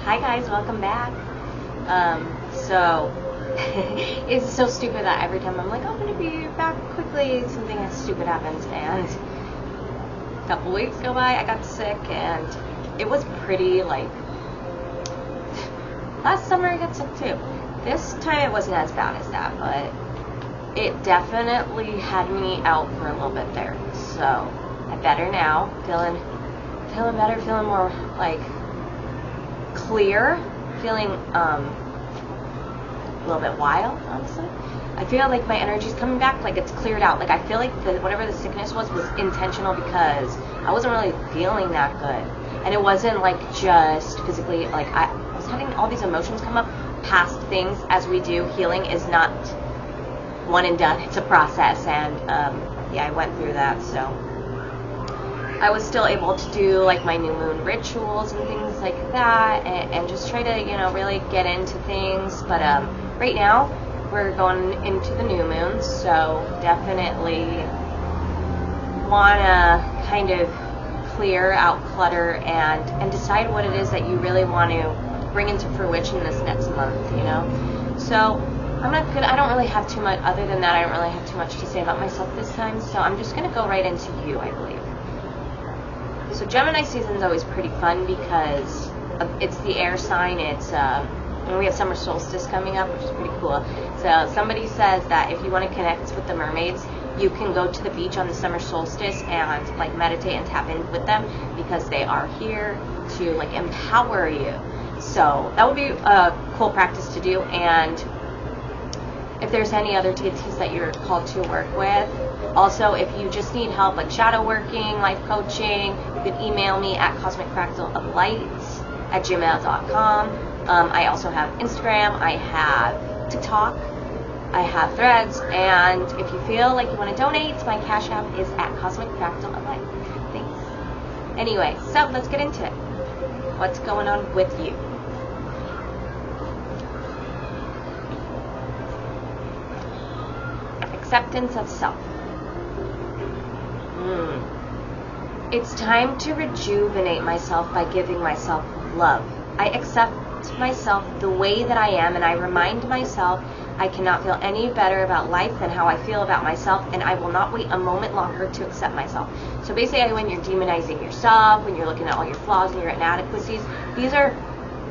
Hi guys, welcome back. So it's so stupid that every time I'm like, I'm gonna be back quickly, something stupid happens, and a couple weeks go by, I got sick, and it was pretty like last summer I got sick too. This time it wasn't as bad as that, but it definitely had me out for a little bit there. So I'm better now, feeling better, feeling more like clear, feeling a little bit wild, honestly. I feel like my energy's coming back, like it's cleared out. Like I feel like whatever the sickness was intentional, because I wasn't really feeling that good. And it wasn't like just physically, like I was having all these emotions come up, past things. As we do, healing is not one and done, it's a process, and yeah, I went through that. So I was still able to do like my new moon rituals and things like that, and just try to, you know, really get into things. But right now we're going into the new moon, so definitely want to kind of clear out clutter and decide what it is that you really want to bring into fruition this next month, you know. So I don't really have too much, other than that, I don't really have too much to say about myself this time, so I'm just going to go right into you, I believe. So Gemini season is always pretty fun because it's the air sign. It's and we have summer solstice coming up, which is pretty cool. So somebody says that if you want to connect with the mermaids, you can go to the beach on the summer solstice and like meditate and tap in with them, because they are here to like empower you. So that would be a cool practice to do. And if there's any other deities that you're called to work with, also if you just need help like shadow working, life coaching, you can email me at cosmicfractaloflight@gmail.com. I also have Instagram, I have TikTok, I have Threads, and if you feel like you want to donate, my Cash App is at Cosmicfractaloflight. Thanks. Anyway, so let's get into it. What's going on with you? Acceptance of self. It's time to rejuvenate myself by giving myself love. I accept myself the way that I am, and I remind myself I cannot feel any better about life than how I feel about myself, and I will not wait a moment longer to accept myself. So basically, when you're demonizing yourself, when you're looking at all your flaws and your inadequacies, these are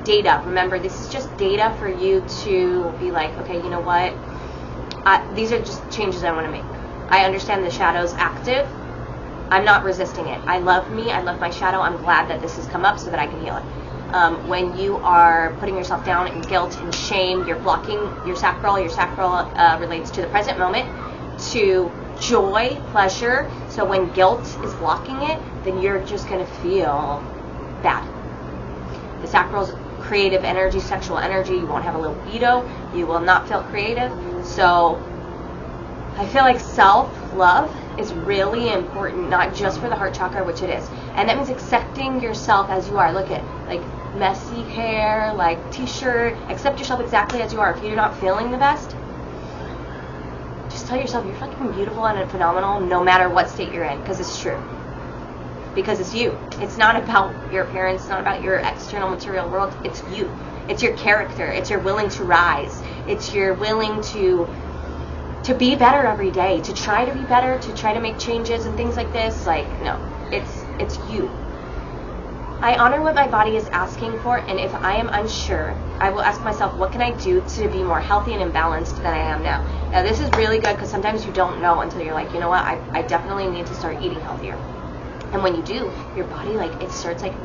data. Remember, this is just data for you to be like, okay, you know what? These are just changes I want to make. I understand the shadow's active. I'm not resisting it. I love me. I love my shadow. I'm glad that this has come up so that I can heal it. When you are putting yourself down in guilt and shame, you're blocking your sacral. Your sacral relates to the present moment, to joy, pleasure. So when guilt is blocking it, then you're just going to feel bad. The sacral's creative energy, sexual energy. You won't have a libido. You will not feel creative. So I feel like self-love is really important, not just for the heart chakra, which it is. And that means accepting yourself as you are. Look at, like, messy hair, like t-shirt. Accept yourself exactly as you are. If you're not feeling the best, just tell yourself you're fucking beautiful and phenomenal no matter what state you're in, because it's true. Because it's you. It's not about your appearance. It's not about your external material world. It's you. It's your character. It's your willing to rise. It's your willing to be better every day, to try to be better, to try to make changes and things like this. Like, no, it's you. I honor what my body is asking for, and if I am unsure, I will ask myself, what can I do to be more healthy and imbalanced than I am now? Now, this is really good, because sometimes you don't know until you're like, you know what, I definitely need to start eating healthier. And when you do, your body, like, it starts, like,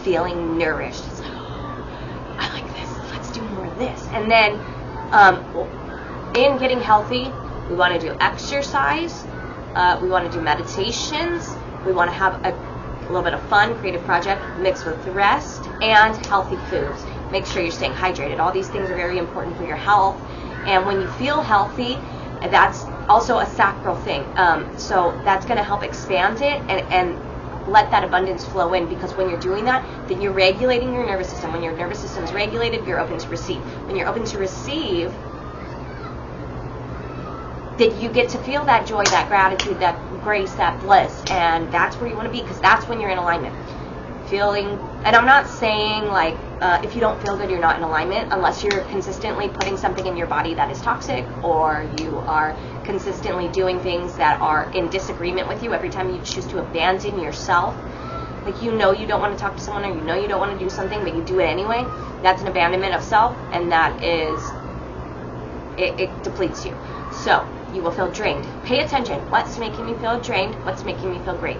feeling nourished. It's like, oh, I like this, let's do more of this. And then, in getting healthy, we want to do exercise, we want to do meditations, we want to have a little bit of fun, creative project mixed with rest and healthy foods. Make sure you're staying hydrated. All these things are very important for your health. And when you feel healthy, that's also a sacral thing. So that's going to help expand it and let that abundance flow in, because when you're doing that, then you're regulating your nervous system. When your nervous system is regulated, you're open to receive. When you're open to receive, that you get to feel that joy, that gratitude, that grace, that bliss, and that's where you want to be, because that's when you're in alignment. feeling, and I'm not saying like if you don't feel good, you're not in alignment, unless you're consistently putting something in your body that is toxic, or you are consistently doing things that are in disagreement with you every time you choose to abandon yourself. Like, you know you don't want to talk to someone, or you know you don't want to do something, but you do it anyway. That's an abandonment of self, and that is, it depletes you. So you will feel drained. Pay attention. What's making me feel drained? What's making me feel great?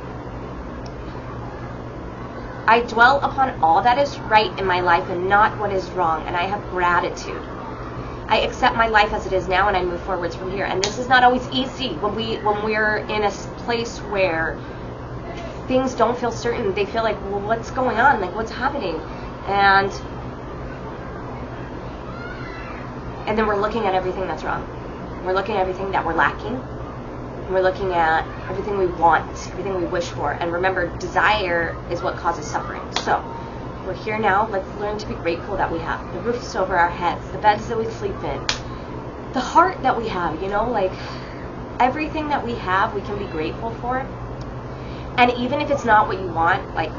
I dwell upon all that is right in my life and not what is wrong, and I have gratitude. I accept my life as it is now, and I move forwards from here. And this is not always easy when we're in a place where things don't feel certain. They feel like, well, what's going on? Like, what's happening? And then we're looking at everything that's wrong. We're looking at everything that we're lacking. And we're looking at everything we want, everything we wish for. And remember, desire is what causes suffering. So we're here now. Let's learn to be grateful that we have the roofs over our heads, the beds that we sleep in, the heart that we have, you know, like everything that we have, we can be grateful for. And even if it's not what you want, like,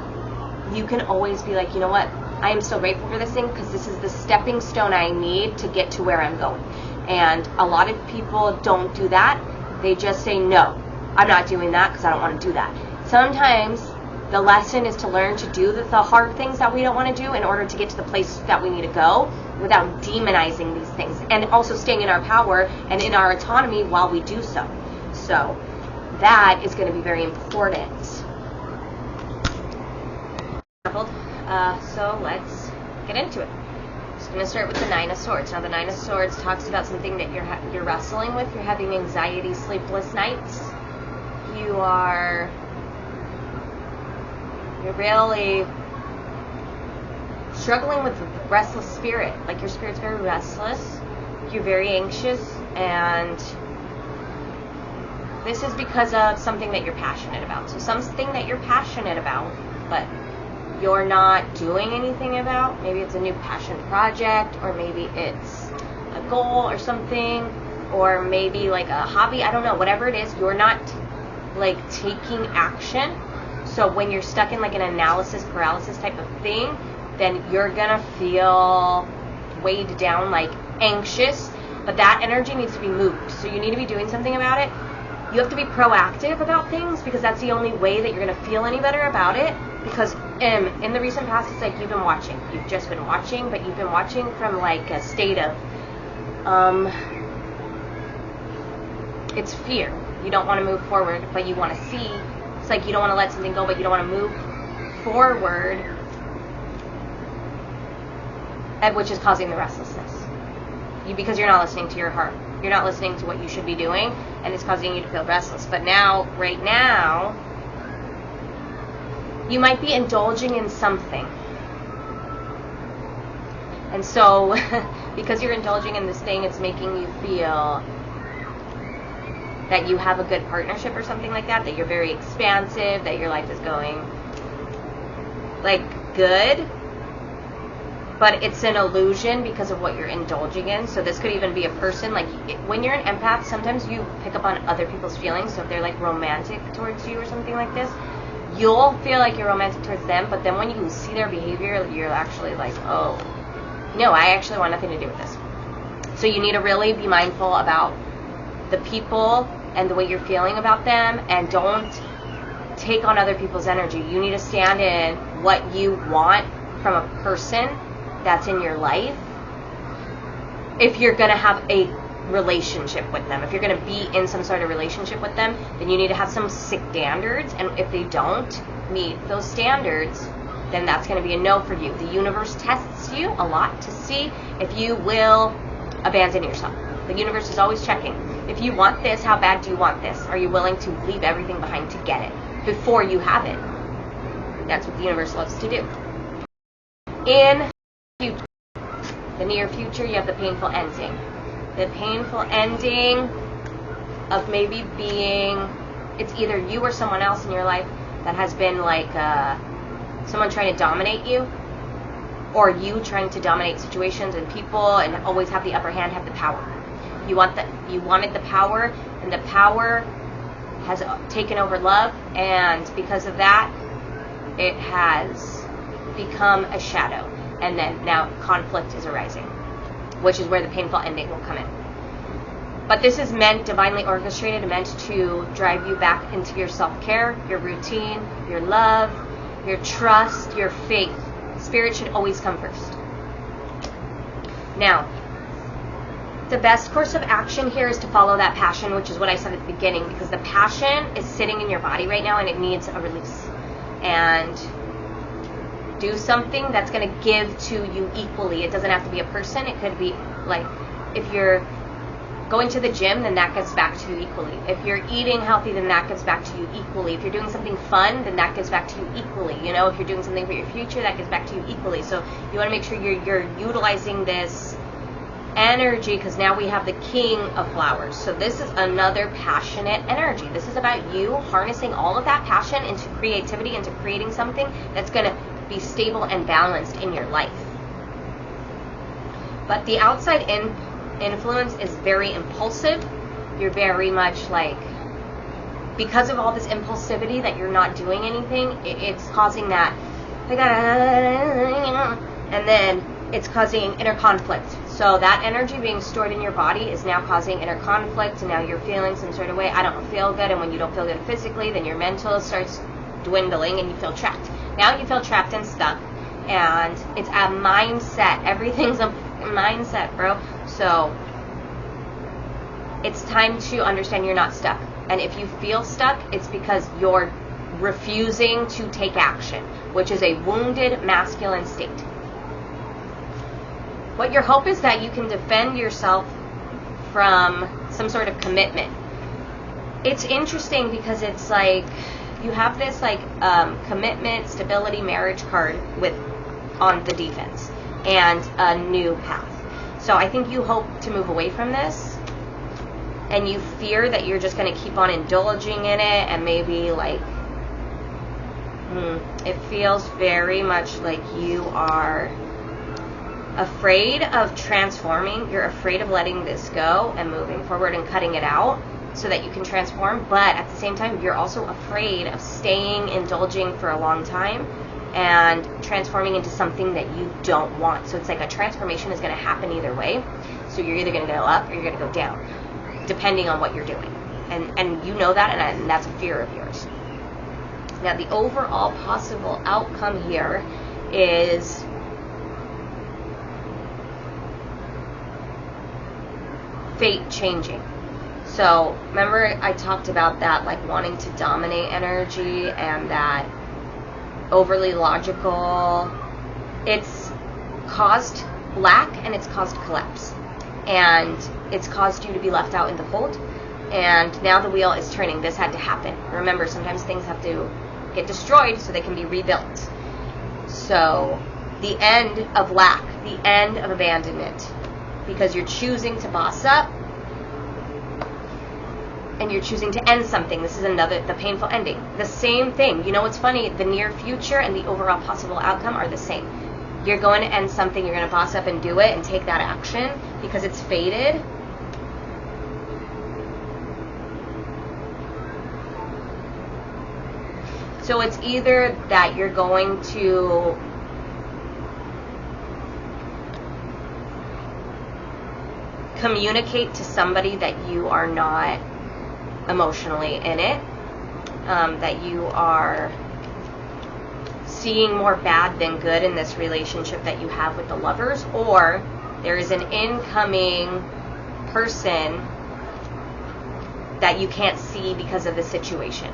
you can always be like, you know what, I am still grateful for this thing, because this is the stepping stone I need to get to where I'm going. And a lot of people don't do that. They just say, no, I'm not doing that because I don't want to do that. Sometimes the lesson is to learn to do the hard things that we don't want to do in order to get to the place that we need to go, without demonizing these things, and also staying in our power and in our autonomy while we do so. So that is going to be very important. So let's get into it. Just going to start with the Nine of Swords. Now, the Nine of Swords talks about something that you're wrestling with. You're having anxiety, sleepless nights. You're really struggling with restless spirit. Like, your spirit's very restless. You're very anxious, and this is because of something that you're passionate about. So something that you're passionate about, but you're not doing anything about. Maybe it's a new passion project, or maybe it's a goal or something, or maybe like a hobby. I don't know. Whatever it is, you're not like taking action. So when you're stuck in like an analysis paralysis type of thing, then you're gonna feel weighed down, like anxious. But that energy needs to be moved. So you need to be doing something about it. You have to be proactive about things, because that's the only way that you're going to feel any better about it. Because in the recent past, it's like you've been watching. You've just been watching, but you've been watching from like a state of, it's fear. You don't want to move forward, but you want to see. It's like you don't want to let something go, but you don't want to move forward, which is causing the restlessness. Because you're not listening to your heart. You're not listening to what you should be doing, and it's causing you to feel restless. But now, right now, you might be indulging in something. And so, because you're indulging in this thing, it's making you feel that you have a good partnership or something like that, that you're very expansive, that your life is going, like, good. But it's an illusion because of what you're indulging in. So this could even be a person. Like, when you're an empath, sometimes you pick up on other people's feelings. So if they're like romantic towards you or something like this, you'll feel like you're romantic towards them. But then when you see their behavior, you're actually like, oh, no, I actually want nothing to do with this. So you need to really be mindful about the people and the way you're feeling about them, and don't take on other people's energy. You need to stand in what you want from a person that's in your life. If you're going to have a relationship with them, if you're going to be in some sort of relationship with them, then you need to have some standards. And if they don't meet those standards, then that's going to be a no for you. The universe tests you a lot to see if you will abandon yourself. The universe is always checking. If you want this, how bad do you want this? Are you willing to leave everything behind to get it before you have it? That's what the universe loves to do. In the near future, you have the painful ending. The painful ending of maybe being, it's either you or someone else in your life that has been like someone trying to dominate you, or you trying to dominate situations and people and always have the upper hand, have the power. You wanted the power, and the power has taken over love, and because of that, it has become a shadow. And then now conflict is arising, which is where the painful ending will come in. But this is meant, divinely orchestrated, meant to drive you back into your self-care, your routine, your love, your trust, your faith. Spirit should always come first. Now, the best course of action here is to follow that passion, which is what I said at the beginning, because the passion is sitting in your body right now and it needs a release. And do something that's going to give to you equally. It doesn't have to be a person. It could be like, if you're going to the gym, then that gives back to you equally. If you're eating healthy, then that gives back to you equally. If you're doing something fun, then that gives back to you equally. You know, if you're doing something for your future, that gives back to you equally. So you want to make sure you're utilizing this energy, because now we have the King of Flowers. So this is another passionate energy. This is about you harnessing all of that passion into creativity, into creating something that's going to be stable and balanced in your life. But the outside influence is very impulsive. You're very much like, because of all this impulsivity that you're not doing anything, it's causing that, and then it's causing inner conflict. So that energy being stored in your body is now causing inner conflict, and now you're feeling some sort of way, I don't feel good, and when you don't feel good physically, then your mental starts dwindling and you feel trapped. Now you feel trapped and stuck, and it's a mindset. Everything's a mindset, bro. So it's time to understand you're not stuck. And if you feel stuck, it's because you're refusing to take action, which is a wounded masculine state. What your hope is that you can defend yourself from some sort of commitment. It's interesting because it's like you have this like commitment, stability, marriage card on the defense, and a new path. So I think you hope to move away from this, and you fear that you're just going to keep on indulging in it, and maybe like it feels very much like you are afraid of transforming. You're afraid of letting this go and moving forward and cutting it out so that you can transform. But at the same time, you're also afraid of staying indulging for a long time and transforming into something that you don't want. So it's like a transformation is going to happen either way. So you're either going to go up or you're going to go down, depending on what you're doing. And you know that, and that's a fear of yours. Now, the overall possible outcome here is fate changing. So remember I talked about that, like wanting to dominate energy and that overly logical. It's caused lack and it's caused collapse, and it's caused you to be left out in the cold. And now the wheel is turning. This had to happen. Remember, sometimes things have to get destroyed so they can be rebuilt. So the end of lack, the end of abandonment, because you're choosing to boss up and you're choosing to end something. This is the painful ending. The same thing. You know what's funny? The near future and the overall possible outcome are the same. You're going to end something, you're going to boss up and do it and take that action because it's fated. So it's either that you're going to communicate to somebody that you are not emotionally in it, that you are seeing more bad than good in this relationship that you have with the lovers, or there is an incoming person that you can't see because of the situation,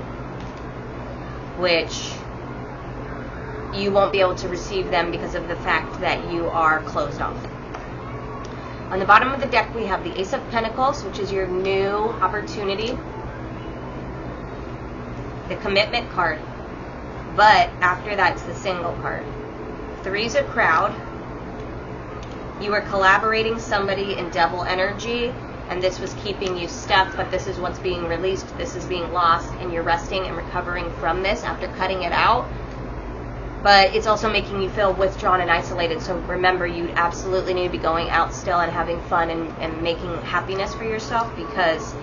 which you won't be able to receive them because of the fact that you are closed off. On the bottom of the deck, we have the Ace of Pentacles, which is your new opportunity. The commitment card. But after that, it's the single card. Three's a crowd. You were collaborating somebody in devil energy, and this was keeping you stuck, but this is what's being released. This is being lost, and you're resting and recovering from this after cutting it out. But it's also making you feel withdrawn and isolated. So remember, you absolutely need to be going out still and having fun and making happiness for yourself, because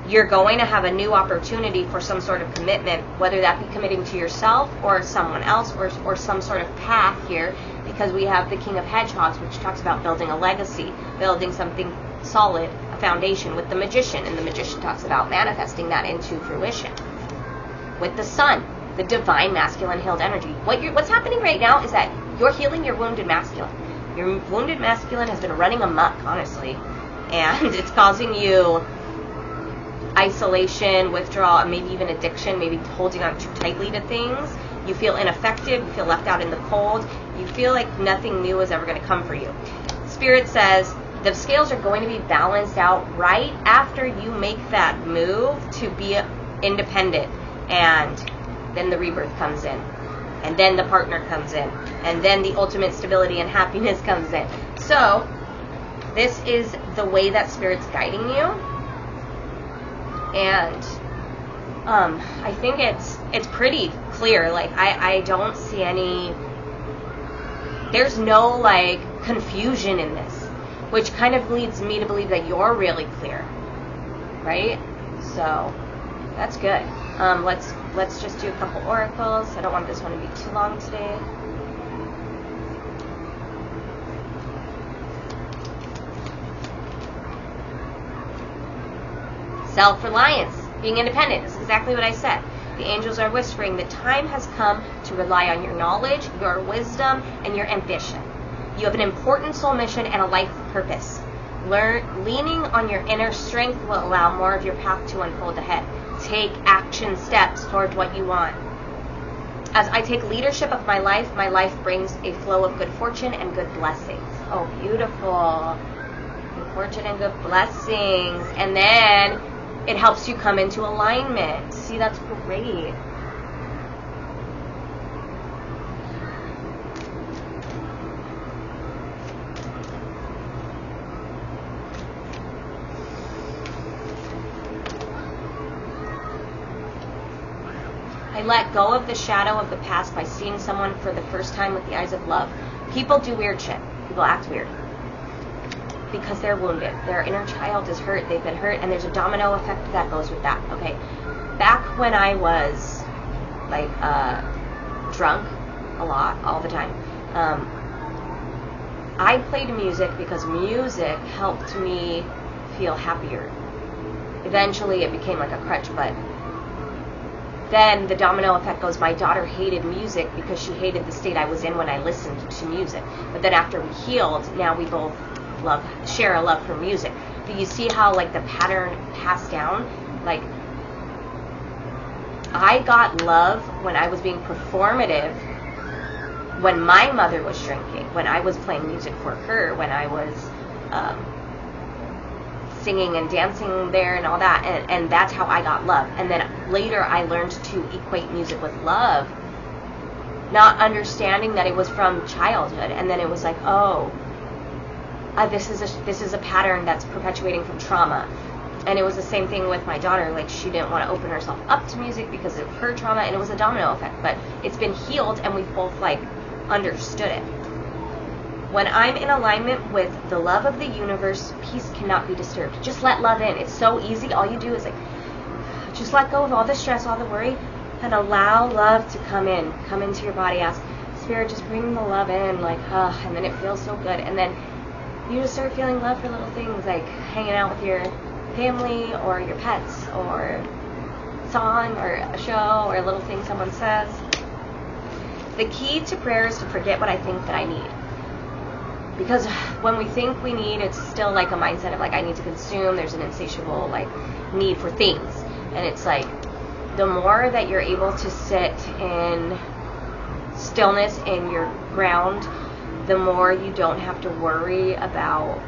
you're going to have a new opportunity for some sort of commitment, whether that be committing to yourself or someone else, or some sort of path here, because we have the King of Hedgehogs, which talks about building a legacy, building something solid, a foundation, with the Magician, and the Magician talks about manifesting that into fruition. With the Sun, the divine masculine healed energy. What's happening right now is that you're healing your wounded masculine. Your wounded masculine has been running amok, honestly, and it's causing you isolation, withdrawal, and maybe even addiction, maybe holding on too tightly to things. You feel ineffective, you feel left out in the cold, you feel like nothing new is ever going to come for you. Spirit says the scales are going to be balanced out right after you make that move to be independent, and then the rebirth comes in, and then the partner comes in, and then the ultimate stability and happiness comes in. So this is the way that Spirit's guiding you. And I think it's pretty clear. Like, I don't see any, there's no like confusion in this, which kind of leads me to believe that you're really clear, right? So that's good. Let's just do a couple oracles. I don't want this one to be too long today. Self-reliance, being independent. This is exactly what I said. The angels are whispering, the time has come to rely on your knowledge, your wisdom, and your ambition. You have an important soul mission and a life purpose. Leaning on your inner strength will allow more of your path to unfold ahead. Take action steps toward what you want. As I take leadership of my life brings a flow of good fortune and good blessings. Oh, beautiful. Good fortune and good blessings. And then it helps you come into alignment. See, that's great. I let go of the shadow of the past by seeing someone for the first time with the eyes of love. People do weird shit. People act weird because they're wounded. Their inner child is hurt. They've been hurt, and there's a domino effect that goes with that. Okay, back when I was like drunk a lot, all the time, I played music because music helped me feel happier. Eventually, it became like a crutch, but then the domino effect goes, my daughter hated music because she hated the state I was in when I listened to music. But then after we healed, now we both share a love for music. But you see how like the pattern passed down? Like, I got love when I was being performative, when my mother was drinking, when I was playing music for her, when I was singing and dancing there and all that, and that's how I got love. And then later I learned to equate music with love, not understanding that it was from childhood. And then it was like, oh, this is a pattern that's perpetuating from trauma. And it was the same thing with my daughter. Like, she didn't want to open herself up to music because of her trauma, and it was a domino effect. But it's been healed, and we've both like understood it. When I'm in alignment with the love of the universe, peace cannot be disturbed. Just let love in. It's so easy. All you do is like, just let go of all the stress, all the worry, and allow love to come into your body. Ask Spirit, just bring the love in, like, and then it feels so good. And then you just start feeling love for little things, like hanging out with your family or your pets, or a song or a show or a little thing someone says. The key to prayer is to forget what I think that I need. Because when we think we need, it's still like a mindset of like, I need to consume. There's an insatiable like need for things. And it's like, the more that you're able to sit in stillness in your ground, the more you don't have to worry about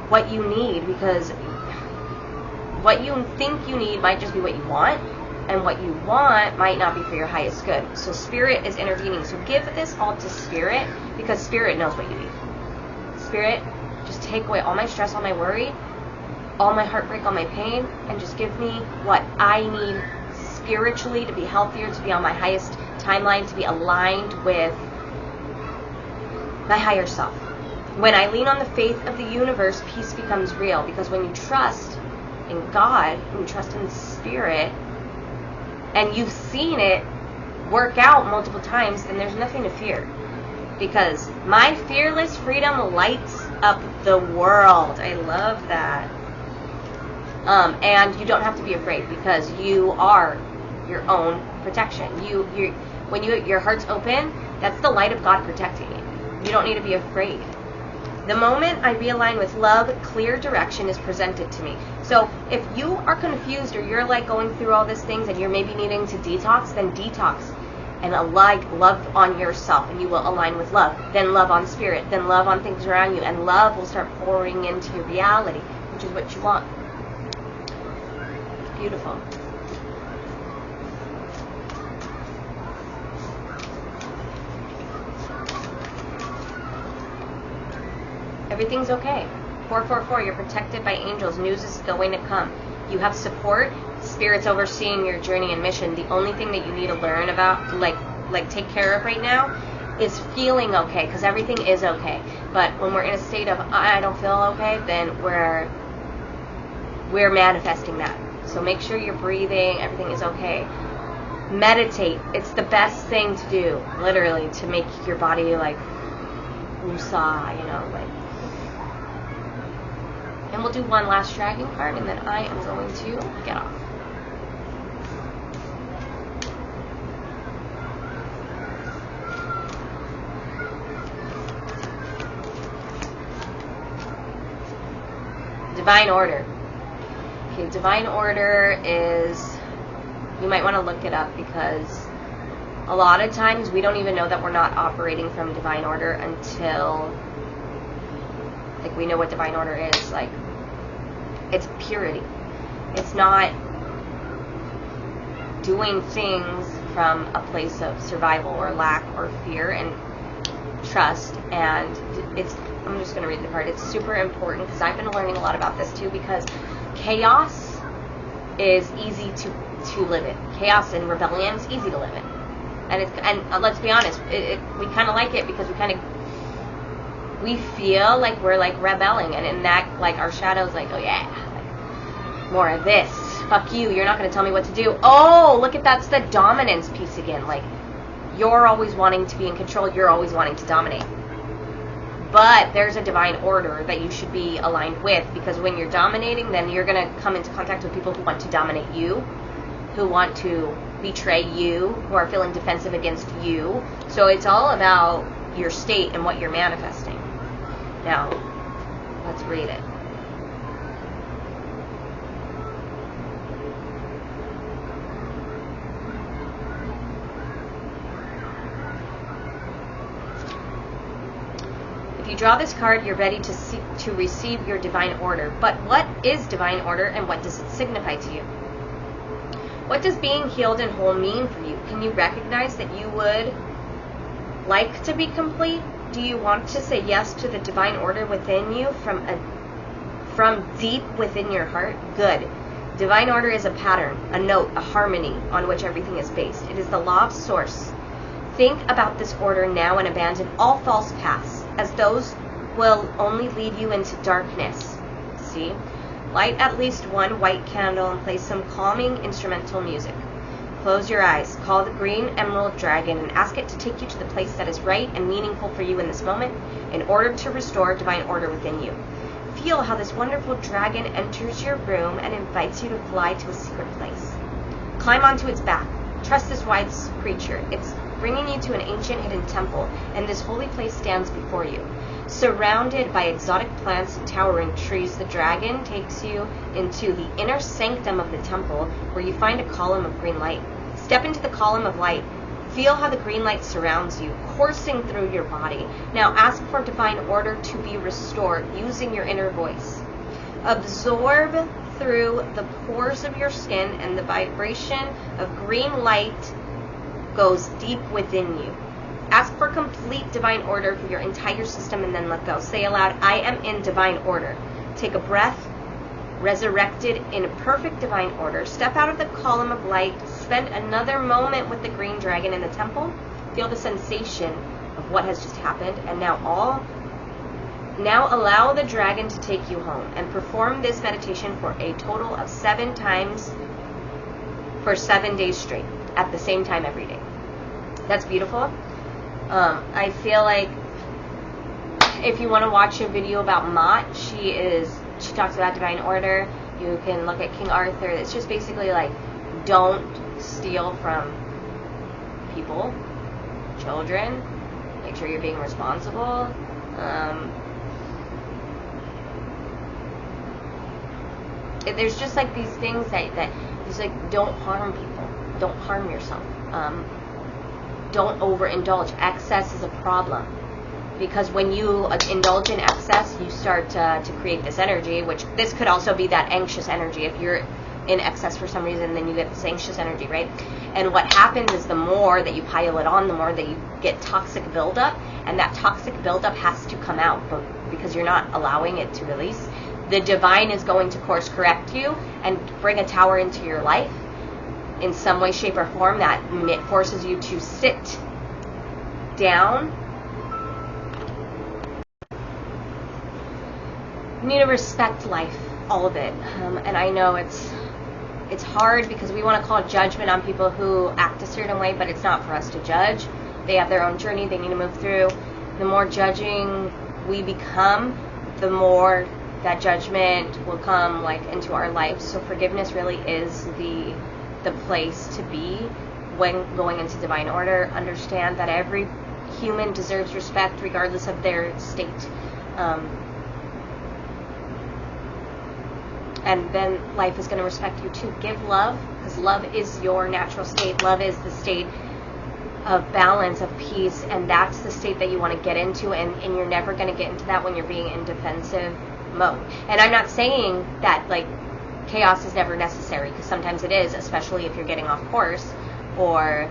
what you need, because what you think you need might just be what you want, and what you want might not be for your highest good. So Spirit is intervening. So give this all to Spirit, because Spirit knows what you need. Spirit, just take away all my stress, all my worry, all my heartbreak, all my pain, and just give me what I need spiritually to be healthier, to be on my highest timeline, to be aligned with my higher self. When I lean on the faith of the universe, peace becomes real, because when you trust in God, and trust in the Spirit, and you've seen it work out multiple times, then there's nothing to fear. Because my fearless freedom lights up the world. I love that. And you don't have to be afraid, because you are your own protection. When your heart's open, that's the light of God protecting you. You don't need to be afraid. The moment I realign with love, clear direction is presented to me. So if you are confused, or you're like going through all these things and you're maybe needing to detox, then detox and align love on yourself, and you will align with love. Then love on Spirit, then love on things around you, and love will start pouring into your reality, which is what you want. Beautiful. Everything's okay. 444, you're protected by angels. News is going to come. You have support. Spirit's overseeing your journey and mission. The only thing that you need to learn about, like take care of right now, is feeling okay, because everything is okay. But when we're in a state of I don't feel okay, then we're manifesting that. So make sure you're breathing. Everything is okay. Meditate. It's the best thing to do, literally, to make your body like woosah, like. And we'll do one last dragon card, and then I am going to get off. Divine order. Okay, divine order is, you might want to look it up, because a lot of times we don't even know that we're not operating from divine order until we know what divine order is. Like, it's purity. It's not doing things from a place of survival or lack or fear and trust. And I'm just going to read the card. It's super important, because I've been learning a lot about this too, because chaos is easy to live in. Chaos and rebellion is easy to live in. And let's be honest, we kind of like it, because we feel like we're like rebelling, and in that, like, our shadow's like, oh yeah, like, more of this. Fuck you, you're not going to tell me what to do. Oh, look at that's the dominance piece again. Like, you're always wanting to be in control, you're always wanting to dominate. But there's a divine order that you should be aligned with, because when you're dominating, then you're going to come into contact with people who want to dominate you, who want to betray you, who are feeling defensive against you. So it's all about your state and what you're manifesting. Now, let's read it. If you draw this card, you're ready to receive your divine order. But what is divine order, and what does it signify to you? What does being healed and whole mean for you? Can you recognize that you would like to be complete? Do you want to say yes to the divine order within you from deep within your heart? Good. Divine order is a pattern, a note, a harmony on which everything is based. It is the law of source. Think about this order now and abandon all false paths, as those will only lead you into darkness. See? Light at least one white candle and play some calming instrumental music. Close your eyes, call the green emerald dragon, and ask it to take you to the place that is right and meaningful for you in this moment, in order to restore divine order within you. Feel how this wonderful dragon enters your room and invites you to fly to a secret place. Climb onto its back. Trust this wise creature. It's bringing you to an ancient hidden temple, and this holy place stands before you. Surrounded by exotic plants and towering trees, the dragon takes you into the inner sanctum of the temple, where you find a column of green light. Step into the column of light. Feel how the green light surrounds you, coursing through your body. Now ask for divine order to be restored using your inner voice. Absorb through the pores of your skin, and the vibration of green light goes deep within you. Ask for complete divine order for your entire system, and then let go. Say aloud, I am in divine order. Take a breath. Resurrected in perfect divine order. Step out of the column of light. Spend another moment with the green dragon in the temple. Feel the sensation of what has just happened. And now all Now allow the dragon to take you home and perform this meditation for a total of 7 times for 7 days straight at the same time every day. That's beautiful. I feel like if you want to watch a video about Mott, she talks about divine order. You can look at King Arthur. It's just basically like, don't steal from people, children. Make sure you're being responsible. There's just like these things that it's like, don't harm people, don't harm yourself, don't overindulge. Excess is a problem, because when you indulge in excess, you start to create this energy, which this could also be that anxious energy. If you're in excess for some reason, then you get this anxious energy, right? And what happens is, the more that you pile it on, the more that you get toxic buildup, and that toxic buildup has to come out, but because you're not allowing it to release. The divine is going to course correct you and bring a tower into your life in some way, shape, or form that forces you to sit down. You need to respect life, all of it. And I know it's hard, because we want to call judgment on people who act a certain way, but it's not for us to judge. They have their own journey they need to move through. The more judging we become, the more that judgment will come like into our lives. So forgiveness really is the place to be when going into divine order. Understand that every human deserves respect regardless of their state. And then life is going to respect you too. Give love, because love is your natural state. Love is the state of balance, of peace, and that's the state that you want to get into, and you're never going to get into that when you're being in defensive mode. And I'm not saying that like chaos is never necessary, because sometimes it is, especially if you're getting off course or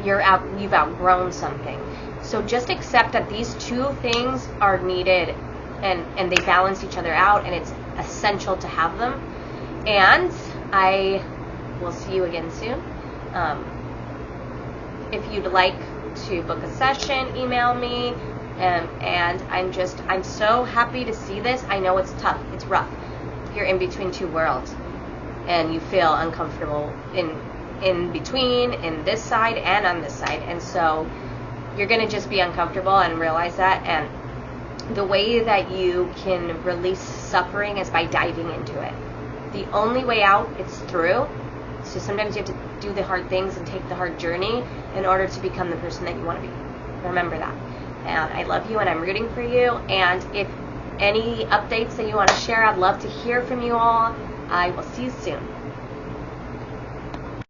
you've outgrown something. So just accept that these two things are needed, and they balance each other out, and it's essential to have them. And I will see you again soon. If you'd like to book a session, email me. And I'm so happy to see this. I know it's tough, it's rough. You're in between two worlds, and you feel uncomfortable in between, in this side and on this side. And so you're going to just be uncomfortable and realize that. And the way that you can release suffering is by diving into it. The only way out is through. So sometimes you have to do the hard things and take the hard journey in order to become the person that you want to be. Remember that. And I love you, and I'm rooting for you. And if any updates that you want to share, I'd love to hear from you all. I will see you soon.